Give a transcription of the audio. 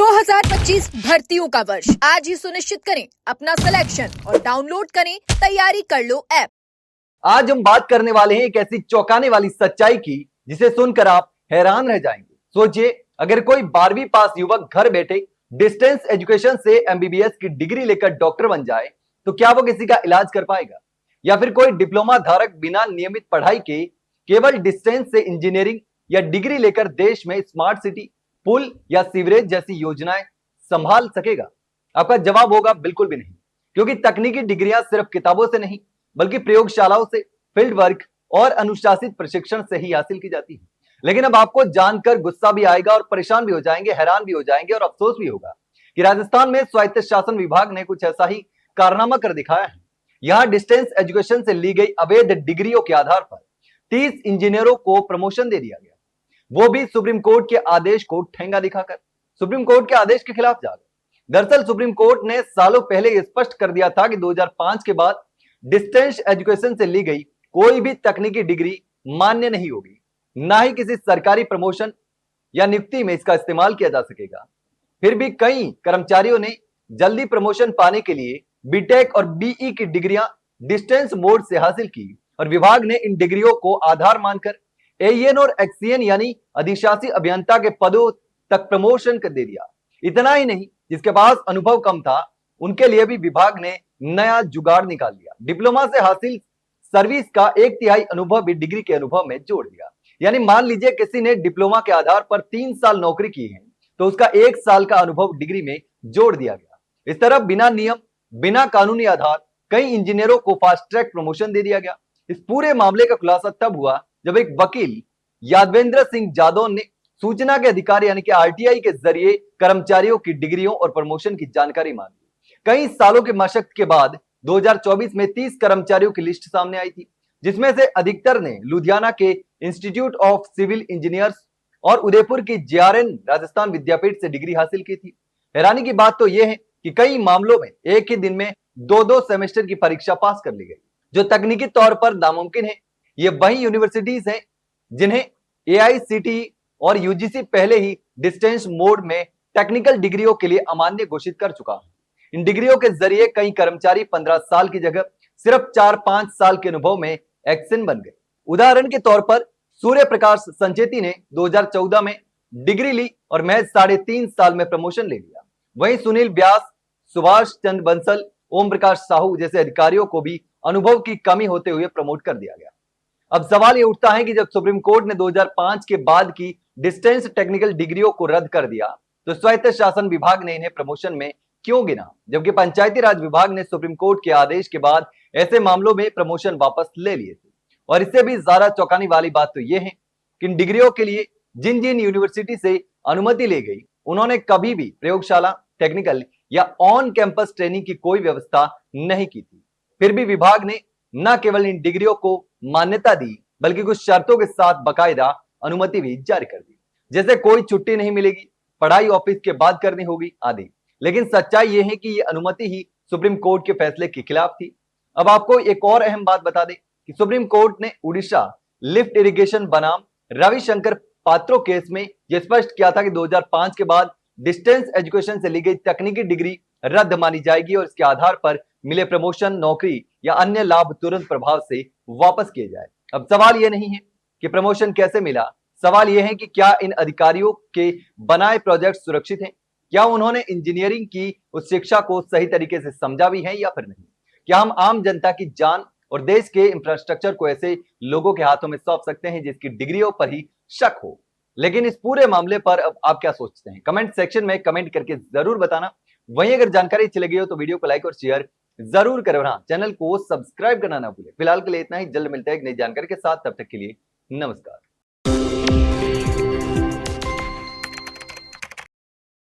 2025 भर्तियों का वर्ष आज ही सुनिश्चित करें अपना सिलेक्शन और डाउनलोड करें तैयारी कर लो ऐप। आज हम बात करने वाले हैं एक ऐसी चौंकाने वाली सच्चाई की जिसे सुनकर आप हैरान रह जाएंगे। सोचिए, अगर कोई 12वीं पास युवक घर बैठे डिस्टेंस एजुकेशन से एमबीबीएस की डिग्री लेकर डॉक्टर बन जाए तो क्या वो किसी का इलाज कर पाएगा? या फिर कोई डिप्लोमा धारक बिना नियमित पढ़ाई के केवल डिस्टेंस से इंजीनियरिंग या डिग्री लेकर देश में स्मार्ट सिटी, पुल या सीवरेज जैसी योजनाएं संभाल सकेगा? आपका जवाब होगा बिल्कुल भी नहीं, क्योंकि तकनीकी डिग्रियां सिर्फ किताबों से नहीं बल्कि प्रयोगशालाओं से, फील्ड वर्क और अनुशासित प्रशिक्षण से ही हासिल की जाती है। लेकिन अब आपको जानकर गुस्सा भी आएगा और परेशान भी हो जाएंगे, हैरान भी हो जाएंगे और अफसोस भी होगा कि राजस्थान में स्वायत्त शासन विभाग ने कुछ ऐसा ही कारनामा कर दिखाया है। यहां डिस्टेंस एजुकेशन से ली गई अवैध डिग्रियों के आधार पर 30 इंजीनियरों को प्रमोशन दे दिया गया, वो भी सुप्रीम कोर्ट के आदेश को ठेंगा दिखाकर, सुप्रीम कोर्ट के आदेश के खिलाफ जाकर। दरअसल सुप्रीम कोर्ट ने सालों पहले यह स्पष्ट कर दिया था कि 2005 के बाद डिस्टेंस एजुकेशन से ली गई कोई भी तकनीकी डिग्री मान्य नहीं होगी, ना ही किसी सरकारी प्रमोशन या नियुक्ति में इसका इस्तेमाल किया जा सकेगा। फिर भी कई कर्मचारियों ने जल्दी प्रमोशन पाने के लिए बीटेक और बीई की डिग्रियां डिस्टेंस मोड से हासिल की और विभाग ने इन डिग्रियों को आधार मानकर एईएन और एक्सीएन यानी अधिशासी अभियंता के पदों तक प्रमोशन कर दे दिया। इतना ही नहीं, जिसके पास अनुभव कम था उनके लिए भी विभाग ने नया जुगाड़ निकाल दिया। डिप्लोमा से हासिल सर्विस का 1/3 अनुभव भी डिग्री के अनुभव में जोड़ दिया। यानी मान लीजिए किसी ने डिप्लोमा के आधार पर 3 साल नौकरी की है तो उसका 1 साल का अनुभव डिग्री में जोड़ दिया गया। इस तरह बिना नियम, बिना कानूनी आधार कई इंजीनियरों को फास्ट ट्रैक प्रमोशन दे दिया गया। इस पूरे मामले का खुलासा तब हुआ जब एक वकील यादवेंद्र सिंह जादव ने सूचना के अधिकारी यानी कि आरटीआई के जरिए कर्मचारियों की डिग्रियों और प्रमोशन की जानकारी मांगी। कई सालों की मशक्कत के बाद 2024 में 30 कर्मचारियों की लिस्ट सामने आई थी, जिसमें से अधिकतर ने लुधियाना के इंस्टीट्यूट ऑफ सिविल इंजीनियर्स और उदयपुर की जेआरएन राजस्थान विद्यापीठ से डिग्री हासिल की थी। हैरानी की बात तो यह है कि कई मामलों में एक ही दिन में 2-2 सेमेस्टर की परीक्षा पास कर ली गई, जो तकनीकी तौर पर नामुमकिन है। ये वही यूनिवर्सिटीज हैं जिन्हें एआईसीटीई और यूजीसी पहले ही डिस्टेंस मोड में टेक्निकल डिग्रियों के लिए अमान्य घोषित कर चुका है। इन डिग्रियों के जरिए कई कर्मचारी 15 साल की जगह सिर्फ 4-5 साल के अनुभव में एक्सन बन गए। उदाहरण के तौर पर सूर्य प्रकाश संचेती ने 2014 में डिग्री ली और महज 3.5 साल में प्रमोशन ले लिया। वहीं सुनील व्यास, सुभाष चंद्र बंसल, ओम प्रकाश साहू जैसे अधिकारियों को भी अनुभव की कमी होते हुए प्रमोट कर दिया गया। अब सवाल यह उठता है कि जब सुप्रीम कोर्ट ने 2005 के बाद की डिस्टेंस टेक्निकल डिग्रियों को रद्द कर दिया तो स्वायत्त शासन विभाग ने इन्हें प्रमोशन में क्यों गिना, जबकि पंचायती राज विभाग ने सुप्रीम कोर्ट के आदेश के बाद ऐसे मामलों में प्रमोशन वापस ले लिए थे। और इससे भी ज्यादा चौंकाने वाली बात तो यह है कि इन डिग्रियों के लिए जिन जिन यूनिवर्सिटी से अनुमति ली गई उन्होंने कभी भी प्रयोगशाला, टेक्निकल या ऑन कैंपस ट्रेनिंग की कोई व्यवस्था नहीं की थी। फिर भी विभाग ने न केवल इन डिग्रियों को मान्यता दी बल्कि कुछ शर्तों के साथ बकायदा अनुमति भी जारी कर दी, जैसे कोई छुट्टी नहीं मिलेगी, पढ़ाई ऑफिस के बाद करनी होगी आदि। लेकिन सच्चाई यह है कि यह अनुमति ही सुप्रीम कोर्ट के फैसले के खिलाफ थी। अब आपको एक और अहम बात बता दें कि सुप्रीम कोर्ट ने उड़ीसा लिफ्ट इरिगेशन बनाम रविशंकर पात्रो केस में यह स्पष्ट किया था कि 2005 के बाद डिस्टेंस एजुकेशन से ली गई तकनीकी डिग्री रद्द मानी जाएगी और इसके आधार पर मिले प्रमोशन, नौकरी या अन्य लाभ तुरंत प्रभाव से वापस किए जाए। अब सवाल यह नहीं है कि प्रमोशन कैसे मिला, सवाल यह है कि क्या इन अधिकारियों के बनाए प्रोजेक्ट सुरक्षित हैं? क्या उन्होंने इंजीनियरिंग की उस शिक्षा को सही तरीके से समझा भी है या फिर नहीं? क्या हम आम जनता की जान और देश के इंफ्रास्ट्रक्चर को ऐसे लोगों के हाथों में सौंप सकते हैं जिसकी डिग्रियों पर ही शक हो? लेकिन इस पूरे मामले पर अब आप क्या सोचते हैं? कमेंट सेक्शन में कमेंट करके जरूर बताना। वहीं अगर जानकारी अच्छी लगी हो तो वीडियो को लाइक और शेयर जरूर करें। चैनल को सब्सक्राइब करना ना भूलें। फिलहाल के लिए इतना ही, जल्द मिलते हैं एक नई जानकारी के साथ, तब तक के लिए नमस्कार।